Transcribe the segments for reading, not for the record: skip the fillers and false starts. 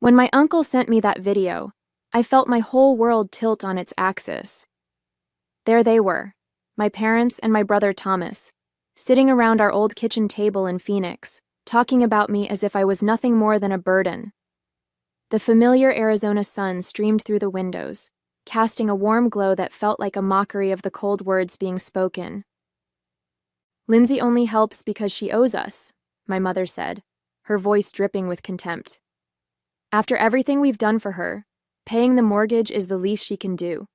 When my uncle sent me that video, I felt my whole world tilt on its axis. There they were, my parents and my brother Thomas, sitting around our old kitchen table in Phoenix, talking about me as if I was nothing more than a burden. The familiar Arizona sun streamed through the windows, casting a warm glow that felt like a mockery of the cold words being spoken. "Lindsay only helps because she owes us," my mother said, her voice dripping with contempt. "After everything we've done for her, paying the mortgage is the least she can do."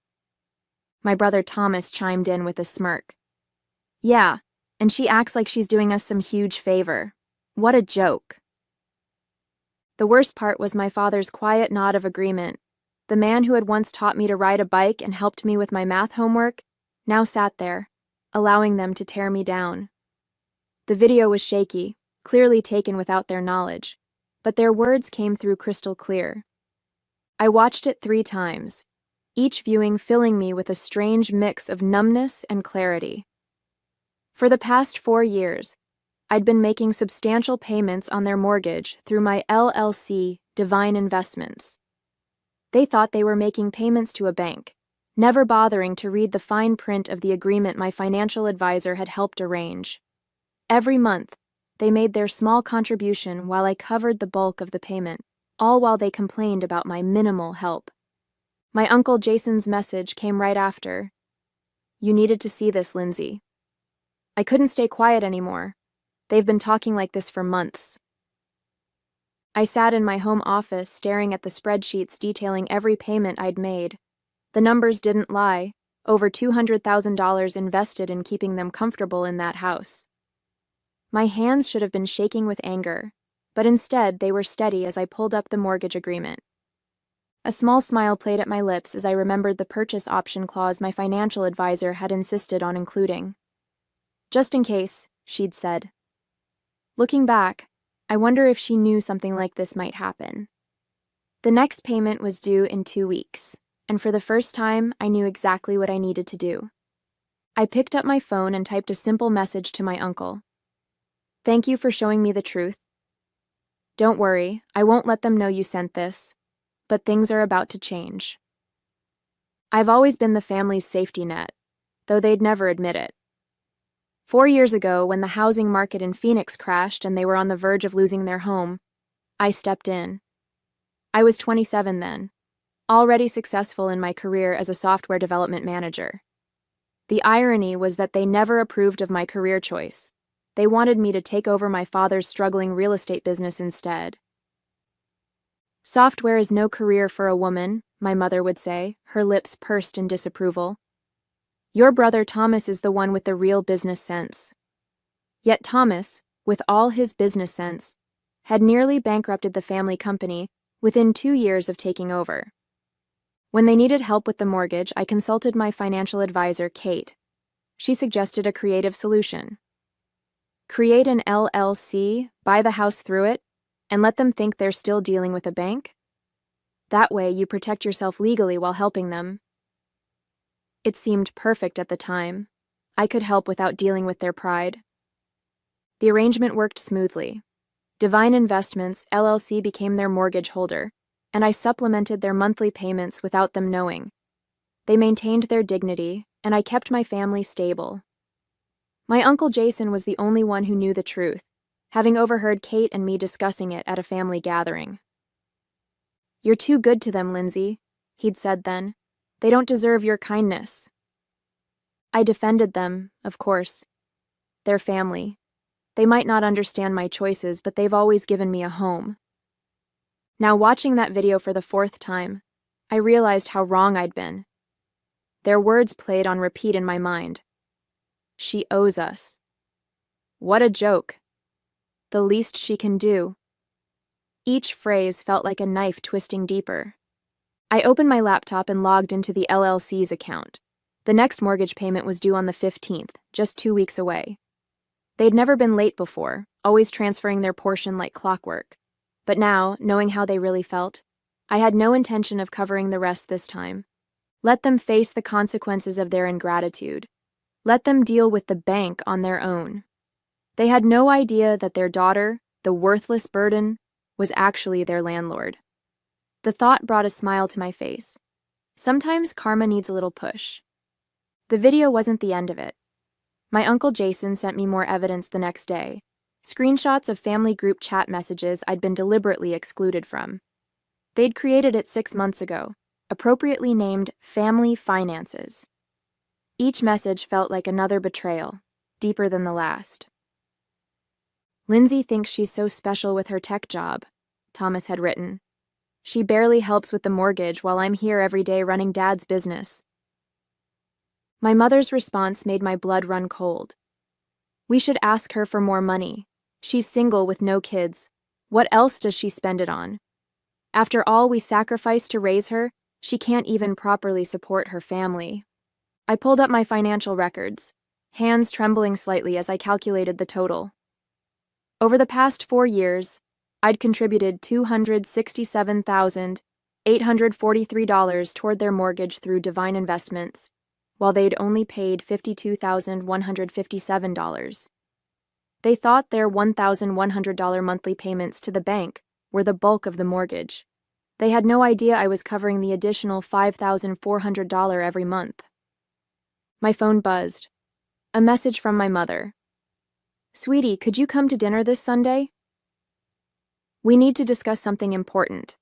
My brother Thomas chimed in with a smirk. "Yeah, and she acts like she's doing us some huge favor. What a joke." The worst part was my father's quiet nod of agreement. The man who had once taught me to ride a bike and helped me with my math homework now sat there, allowing them to tear me down. The video was shaky, clearly taken without their knowledge, but their words came through crystal clear. I watched it 3 times, each viewing filling me with a strange mix of numbness and clarity. For the past 4 years, I'd been making substantial payments on their mortgage through my LLC, Divine Investments. They thought they were making payments to a bank, never bothering to read the fine print of the agreement my financial advisor had helped arrange. Every month, they made their small contribution while I covered the bulk of the payment, all while they complained about my minimal help. My Uncle Jason's message came right after. "You needed to see this, Lindsay." I couldn't stay quiet anymore. They've been talking like this for months. I sat in my home office staring at the spreadsheets detailing every payment I'd made. The numbers didn't lie, over $200,000 invested in keeping them comfortable in that house. My hands should have been shaking with anger, but instead they were steady as I pulled up the mortgage agreement. A small smile played at my lips as I remembered the purchase option clause my financial advisor had insisted on including. "Just in case," she'd said. Looking back, I wonder if she knew something like this might happen. The next payment was due in 2 weeks, and for the first time, I knew exactly what I needed to do. I picked up my phone and typed a simple message to my uncle. "Thank you for showing me the truth. Don't worry, I won't let them know you sent this, but things are about to change." I've always been the family's safety net, though they'd never admit it. 4 years ago, when the housing market in Phoenix crashed and they were on the verge of losing their home, I stepped in. I was 27 then, already successful in my career as a software development manager. The irony was that they never approved of my career choice. They wanted me to take over my father's struggling real estate business instead. "Software is no career for a woman," my mother would say, her lips pursed in disapproval. "Your brother Thomas is the one with the real business sense." Yet Thomas, with all his business sense, had nearly bankrupted the family company within 2 years of taking over. When they needed help with the mortgage, I consulted my financial advisor, Kate. She suggested a creative solution. Create an LLC, buy the house through it, and let them think they're still dealing with a bank? That way you protect yourself legally while helping them. It seemed perfect at the time. I could help without dealing with their pride. The arrangement worked smoothly. Divine Investments, LLC became their mortgage holder, and I supplemented their monthly payments without them knowing. They maintained their dignity, and I kept my family stable. My Uncle Jason was the only one who knew the truth, having overheard Kate and me discussing it at a family gathering. "You're too good to them, Lindsay," he'd said then. "They don't deserve your kindness." I defended them, of course. Their family. They might not understand my choices, but they've always given me a home. Now, watching that video for the 4th time, I realized how wrong I'd been. Their words played on repeat in my mind. She owes us. What a joke. The least she can do. Each phrase felt like a knife twisting deeper. I opened my laptop and logged into the LLC's account. The next mortgage payment was due on the 15th, just 2 weeks away. They'd never been late before, always transferring their portion like clockwork. But now, knowing how they really felt, I had no intention of covering the rest this time. Let them face the consequences of their ingratitude. Let them deal with the bank on their own. They had no idea that their daughter, the worthless burden, was actually their landlord. The thought brought a smile to my face. Sometimes karma needs a little push. The video wasn't the end of it. My Uncle Jason sent me more evidence the next day. Screenshots of family group chat messages I'd been deliberately excluded from. They'd created it 6 months ago, appropriately named Family Finances. Each message felt like another betrayal, deeper than the last. Lindsay thinks she's so special with her tech job, Thomas had written. She barely helps with the mortgage while I'm here every day running Dad's business. My mother's response made my blood run cold. We should ask her for more money. She's single with no kids. What else does she spend it on? After all we sacrificed to raise her, she can't even properly support her family. I pulled up my financial records, hands trembling slightly as I calculated the total. Over the past 4 years, I'd contributed $267,843 toward their mortgage through Divine Investments, while they'd only paid $52,157. They thought their $1,100 monthly payments to the bank were the bulk of the mortgage. They had no idea I was covering the additional $5,400 every month. My phone buzzed. A message from my mother. Sweetie, could you come to dinner this Sunday? We need to discuss something important.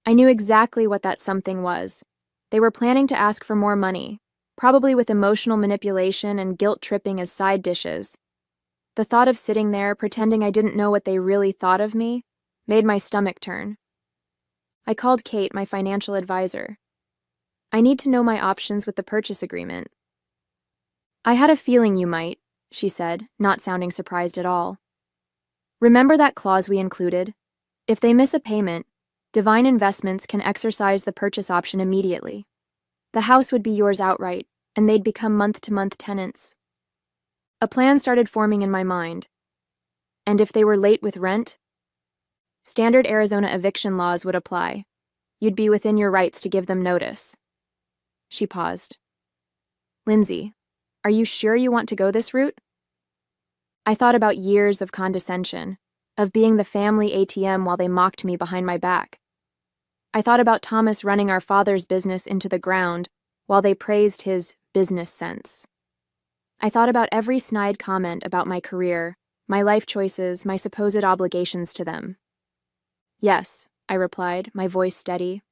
I knew exactly what that something was. They were planning to ask for more money, probably with emotional manipulation and guilt-tripping as side dishes. The thought of sitting there, pretending I didn't know what they really thought of me, made my stomach turn. I called Kate, my financial advisor. I need to know my options with the purchase agreement. I had a feeling you might, she said, not sounding surprised at all. Remember that clause we included? If they miss a payment, Divine Investments can exercise the purchase option immediately. The house would be yours outright, and they'd become month-to-month tenants. A plan started forming in my mind. And if they were late with rent? Standard Arizona eviction laws would apply. You'd be within your rights to give them notice. She paused. Lindsay, are you sure you want to go this route? I thought about years of condescension, of being the family ATM while they mocked me behind my back. I thought about Thomas running our father's business into the ground while they praised his business sense. I thought about every snide comment about my career, my life choices, my supposed obligations to them. Yes, I replied, my voice steady.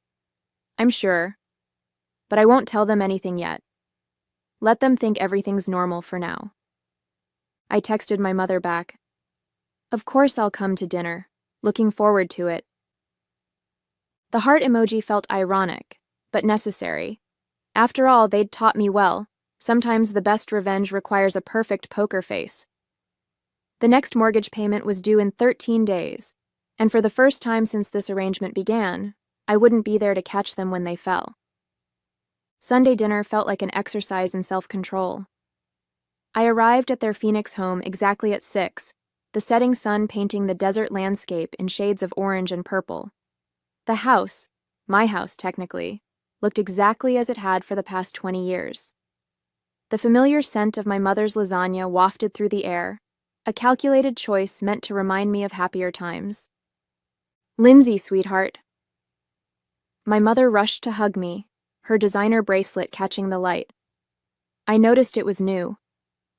I'm sure, but I won't tell them anything yet. Let them think everything's normal for now. I texted my mother back. Of course I'll come to dinner. Looking forward to it. The heart emoji felt ironic, but necessary. After all, they'd taught me well. Sometimes the best revenge requires a perfect poker face. The next mortgage payment was due in 13 days, and for the first time since this arrangement began, I wouldn't be there to catch them when they fell. Sunday dinner felt like an exercise in self-control. I arrived at their Phoenix home exactly at 6, the setting sun painting the desert landscape in shades of orange and purple. The house, my house technically, looked exactly as it had for the past 20 years. The familiar scent of my mother's lasagna wafted through the air, a calculated choice meant to remind me of happier times. Lindsay, sweetheart. My mother rushed to hug me, her designer bracelet catching the light. I noticed it was new,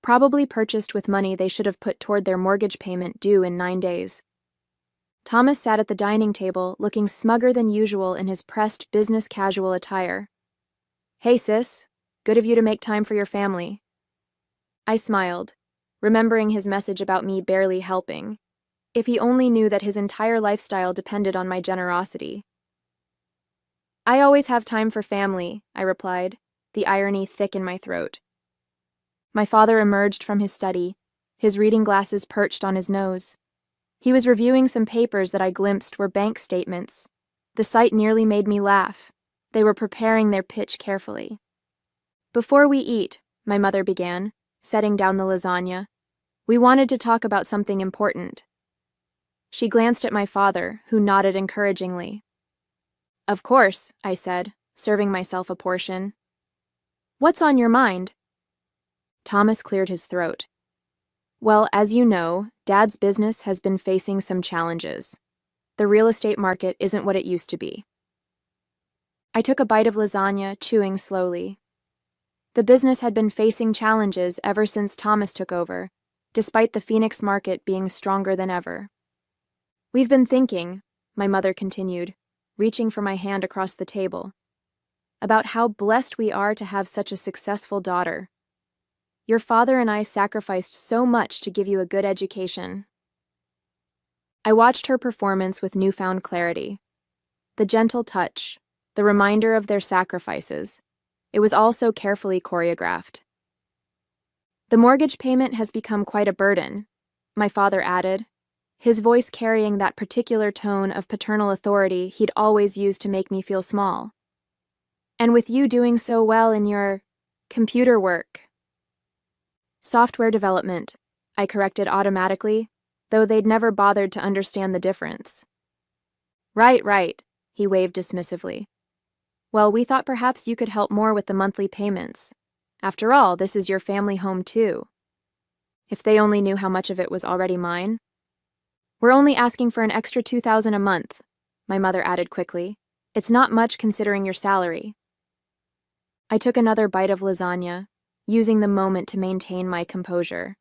probably purchased with money they should have put toward their mortgage payment due in 9 days. Thomas sat at the dining table, looking smugger than usual in his pressed business casual attire. Hey sis, good of you to make time for your family. I smiled, remembering his message about me barely helping. If he only knew that his entire lifestyle depended on my generosity. I always have time for family, I replied, the irony thick in my throat. My father emerged from his study, his reading glasses perched on his nose. He was reviewing some papers that I glimpsed were bank statements. The sight nearly made me laugh. They were preparing their pitch carefully. Before we eat, my mother began, setting down the lasagna, we wanted to talk about something important. She glanced at my father, who nodded encouragingly. Of course, I said, serving myself a portion. What's on your mind? Thomas cleared his throat. Well, as you know, Dad's business has been facing some challenges. The real estate market isn't what it used to be. I took a bite of lasagna, chewing slowly. The business had been facing challenges ever since Thomas took over, despite the Phoenix market being stronger than ever. We've been thinking, my mother continued, reaching for my hand across the table, about how blessed we are to have such a successful daughter. Your father and I sacrificed so much to give you a good education. I watched her performance with newfound clarity. The gentle touch, the reminder of their sacrifices. It was all so carefully choreographed. The mortgage payment has become quite a burden, my father added, his voice carrying that particular tone of paternal authority he'd always used to make me feel small. And with you doing so well in your computer work. Software development, I corrected automatically, though they'd never bothered to understand the difference. Right, he waved dismissively. Well, we thought perhaps you could help more with the monthly payments. After all, this is your family home too. If they only knew how much of it was already mine. We're only asking for an extra $2,000 a month, my mother added quickly. It's not much considering your salary. I took another bite of lasagna, using the moment to maintain my composure.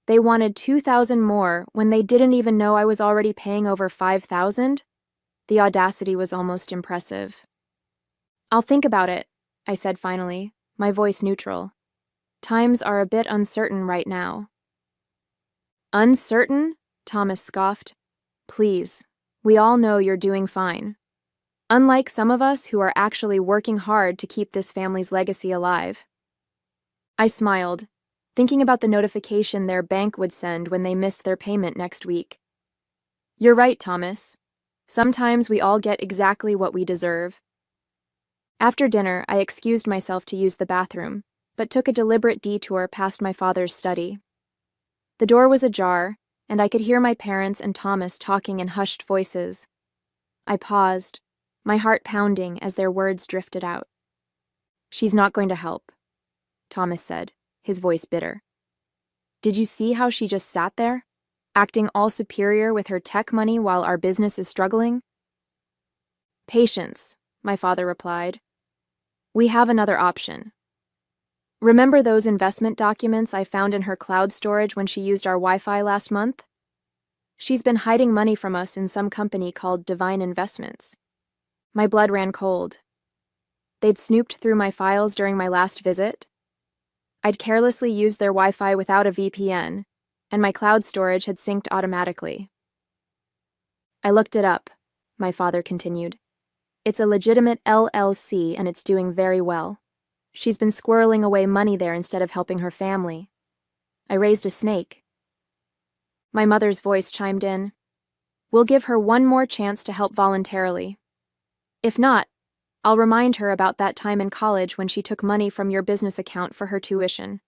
They wanted $2,000 more when they didn't even know I was already paying over $5,000? The audacity was almost impressive. I'll think about it, I said finally, my voice neutral. Times are a bit uncertain right now. Uncertain? Thomas scoffed. Please, we all know you're doing fine. Unlike some of us who are actually working hard to keep this family's legacy alive. I smiled, thinking about the notification their bank would send when they missed their payment next week. You're right, Thomas. Sometimes we all get exactly what we deserve. After dinner, I excused myself to use the bathroom, but took a deliberate detour past my father's study. The door was ajar, and I could hear my parents and Thomas talking in hushed voices. I paused, my heart pounding as their words drifted out. She's not going to help, Thomas said, his voice bitter. Did you see how she just sat there, acting all superior with her tech money while our business is struggling? Patience, my father replied. We have another option. Remember those investment documents I found in her cloud storage when she used our Wi-Fi last month? She's been hiding money from us in some company called Divine Investments. My blood ran cold. They'd snooped through my files during my last visit. I'd carelessly used their Wi-Fi without a VPN, and my cloud storage had synced automatically. I looked it up, my father continued. It's a legitimate LLC and it's doing very well. She's been squirreling away money there instead of helping her family. I raised a snake. My mother's voice chimed in. We'll give her one more chance to help voluntarily. If not, I'll remind her about that time in college when she took money from your business account for her tuition.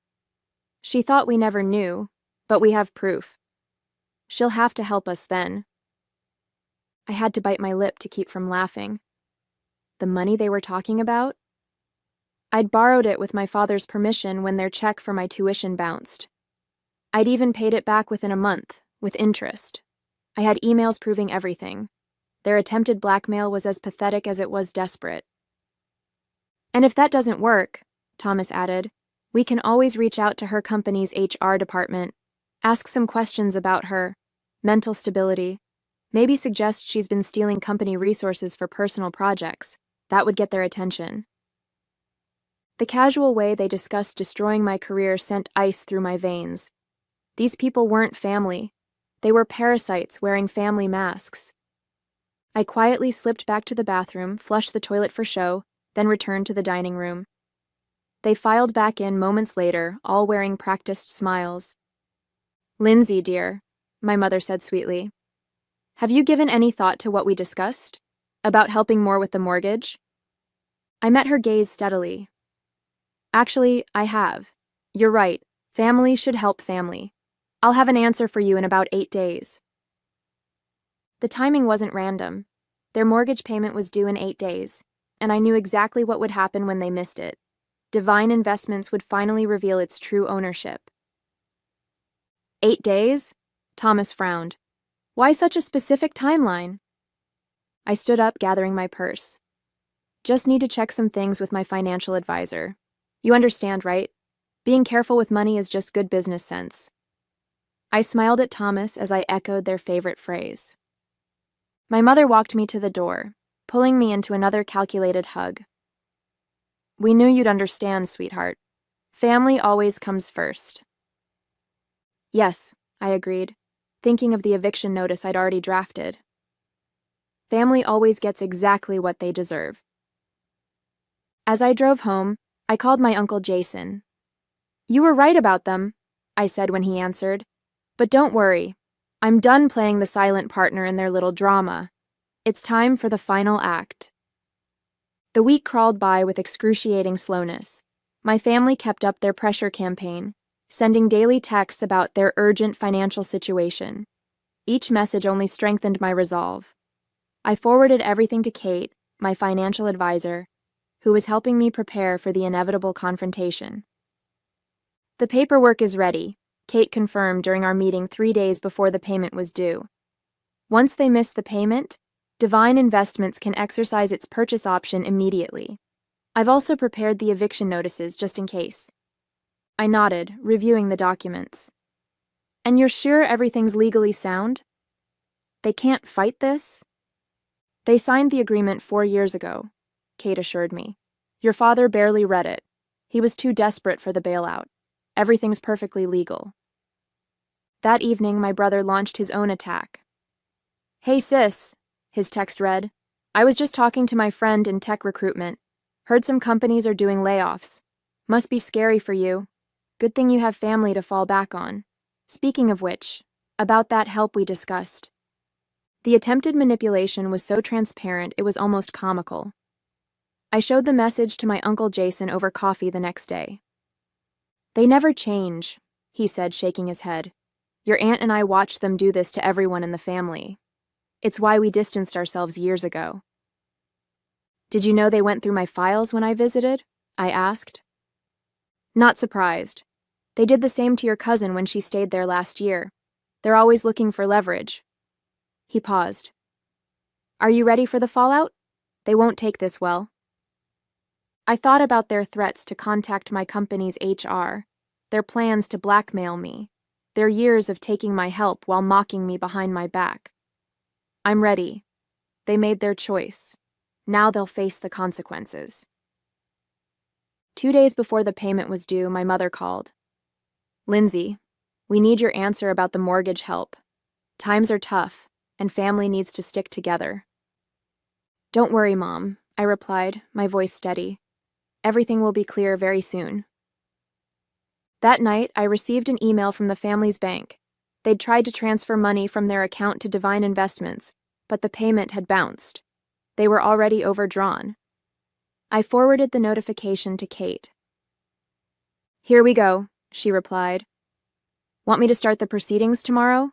She thought we never knew, but we have proof. She'll have to help us then. I had to bite my lip to keep from laughing. The money they were talking about? I'd borrowed it with my father's permission when their check for my tuition bounced. I'd even paid it back within a month, with interest. I had emails proving everything. Their attempted blackmail was as pathetic as it was desperate. And if that doesn't work, Thomas added, we can always reach out to her company's HR department, ask some questions about her mental stability, maybe suggest she's been stealing company resources for personal projects. That would get their attention. The casual way they discussed destroying my career sent ice through my veins. These people weren't family. They were parasites wearing family masks. I quietly slipped back to the bathroom, flushed the toilet for show, then returned to the dining room. They filed back in moments later, all wearing practiced smiles. Lindsay, dear, my mother said sweetly, have you given any thought to what we discussed? About helping more with the mortgage? I met her gaze steadily. Actually, I have. You're right. Family should help family. I'll have an answer for you in about 8 days. The timing wasn't random. Their mortgage payment was due in 8 days, and I knew exactly what would happen when they missed it. Divine Investments would finally reveal its true ownership. 8 days? Thomas frowned. Why such a specific timeline? I stood up, gathering my purse. Just need to check some things with my financial advisor. You understand, right? Being careful with money is just good business sense. I smiled at Thomas as I echoed their favorite phrase. My mother walked me to the door, pulling me into another calculated hug. We knew you'd understand, sweetheart. Family always comes first. Yes, I agreed, thinking of the eviction notice I'd already drafted. Family always gets exactly what they deserve. As I drove home, I called my Uncle Jason. You were right about them, I said when he answered. But don't worry, I'm done playing the silent partner in their little drama. It's time for the final act. The week crawled by with excruciating slowness. My family kept up their pressure campaign, sending daily texts about their urgent financial situation. Each message only strengthened my resolve. I forwarded everything to Kate, my financial advisor, who was helping me prepare for the inevitable confrontation. The paperwork is ready, Kate confirmed during our meeting 3 days before the payment was due. Once they miss the payment, Divine Investments can exercise its purchase option immediately. I've also prepared the eviction notices just in case. I nodded, reviewing the documents. And you're sure everything's legally sound? They can't fight this? They signed the agreement 4 years ago, Kate assured me. Your father barely read it. He was too desperate for the bailout. Everything's perfectly legal. That evening, my brother launched his own attack. Hey sis, his text read. I was just talking to my friend in tech recruitment. Heard some companies are doing layoffs. Must be scary for you. Good thing you have family to fall back on. Speaking of which, about that help we discussed. The attempted manipulation was so transparent it was almost comical. I showed the message to my Uncle Jason over coffee the next day. They never change, he said, shaking his head. Your aunt and I watched them do this to everyone in the family. It's why we distanced ourselves years ago. Did you know they went through my files when I visited? I asked. Not surprised. They did the same to your cousin when she stayed there last year. They're always looking for leverage. He paused. Are you ready for the fallout? They won't take this well. I thought about their threats to contact my company's HR, their plans to blackmail me, their years of taking my help while mocking me behind my back. I'm ready. They made their choice. Now they'll face the consequences. 2 days before the payment was due, my mother called. Lindsay, we need your answer about the mortgage help. Times are tough, and family needs to stick together. Don't worry, Mom, I replied, my voice steady. Everything will be clear very soon. That night, I received an email from the family's bank. They'd tried to transfer money from their account to Divine Investments, but the payment had bounced. They were already overdrawn. I forwarded the notification to Kate. Here we go, she replied. Want me to start the proceedings tomorrow?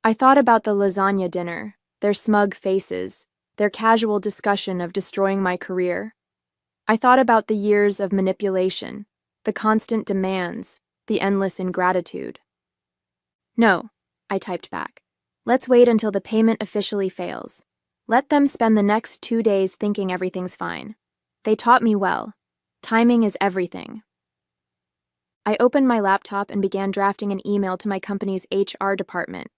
I thought about the lasagna dinner, their smug faces, their casual discussion of destroying my career. I thought about the years of manipulation, the constant demands, the endless ingratitude. No, I typed back. Let's wait until the payment officially fails. Let them spend the next 2 days thinking everything's fine. They taught me well. Timing is everything. I opened my laptop and began drafting an email to my company's HR department,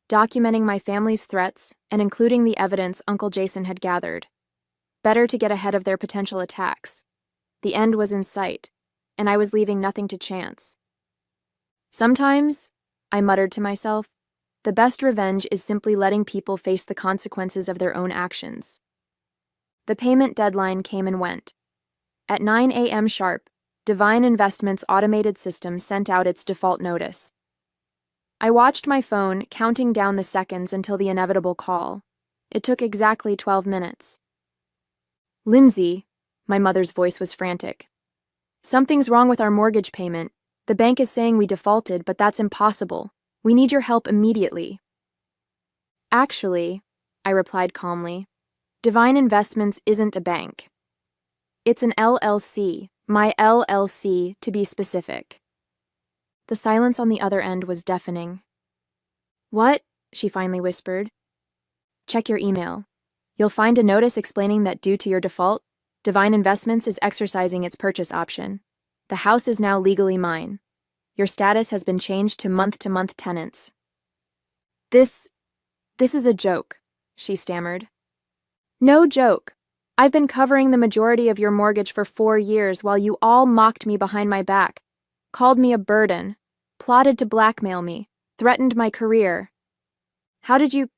documenting my family's threats and including the evidence Uncle Jason had gathered. Better to get ahead of their potential attacks. The end was in sight, and I was leaving nothing to chance. Sometimes, I muttered to myself, the best revenge is simply letting people face the consequences of their own actions. The payment deadline came and went. At 9 a.m. sharp, Divine Investments' automated system sent out its default notice. I watched my phone, counting down the seconds until the inevitable call. It took exactly 12 minutes. Lindsay, my mother's voice was frantic. Something's wrong with our mortgage payment. The bank is saying we defaulted, but that's impossible. We need your help immediately. Actually, I replied calmly, Divine Investments isn't a bank. It's an LLC, my LLC to be specific. The silence on the other end was deafening. What? She finally whispered. Check your email. You'll find a notice explaining that due to your default, Divine Investments is exercising its purchase option. The house is now legally mine. Your status has been changed to month-to-month tenants. This is a joke, she stammered. No joke. I've been covering the majority of your mortgage for 4 years while you all mocked me behind my back, called me a burden, plotted to blackmail me, threatened my career. How did you...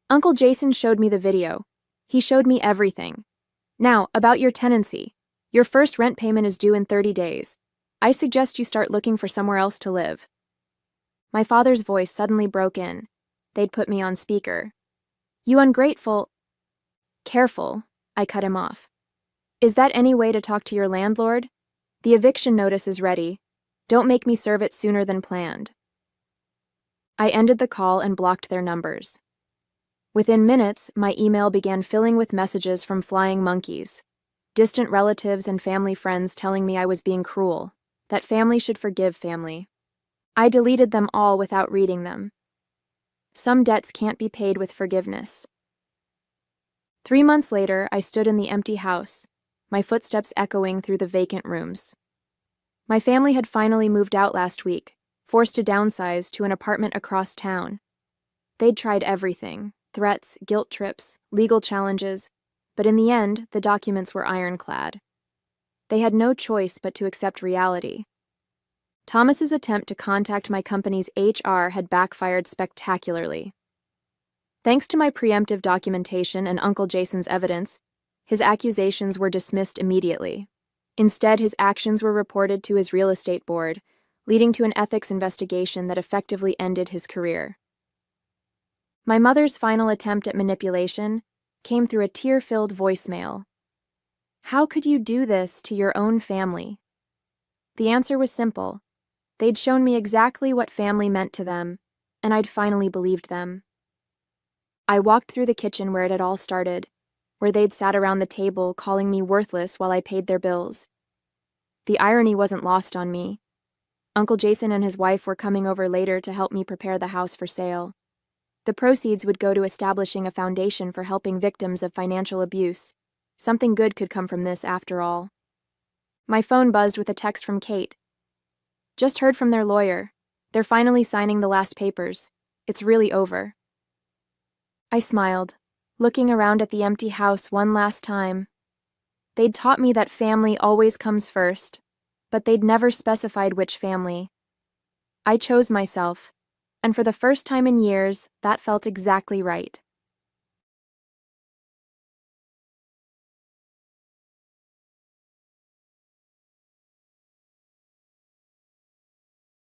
Uncle Jason showed me the video. He showed me everything. Now, about your tenancy. Your first rent payment is due in 30 days. I suggest you start looking for somewhere else to live. My father's voice suddenly broke in. They'd put me on speaker. You ungrateful... Careful, I cut him off. Is that any way to talk to your landlord? The eviction notice is ready. Don't make me serve it sooner than planned. I ended the call and blocked their numbers. Within minutes, my email began filling with messages from flying monkeys, distant relatives and family friends telling me I was being cruel, that family should forgive family. I deleted them all without reading them. Some debts can't be paid with forgiveness. 3 months later, I stood in the empty house, my footsteps echoing through the vacant rooms. My family had finally moved out last week, forced to downsize to an apartment across town. They'd tried everything, threats, guilt trips, legal challenges, but in the end, the documents were ironclad. They had no choice but to accept reality. Thomas's attempt to contact my company's HR had backfired spectacularly. Thanks to my preemptive documentation and Uncle Jason's evidence, his accusations were dismissed immediately. Instead, his actions were reported to his real estate board, leading to an ethics investigation that effectively ended his career. My mother's final attempt at manipulation came through a tear-filled voicemail. How could you do this to your own family? The answer was simple. They'd shown me exactly what family meant to them, and I'd finally believed them. I walked through the kitchen where it had all started, where they'd sat around the table calling me worthless while I paid their bills. The irony wasn't lost on me. Uncle Jason and his wife were coming over later to help me prepare the house for sale. The proceeds would go to establishing a foundation for helping victims of financial abuse. Something good could come from this, after all. My phone buzzed with a text from Kate. Just heard from their lawyer. They're finally signing the last papers. It's really over. I smiled, looking around at the empty house one last time. They'd taught me that family always comes first, but they'd never specified which family. I chose myself, and for the first time in years, that felt exactly right.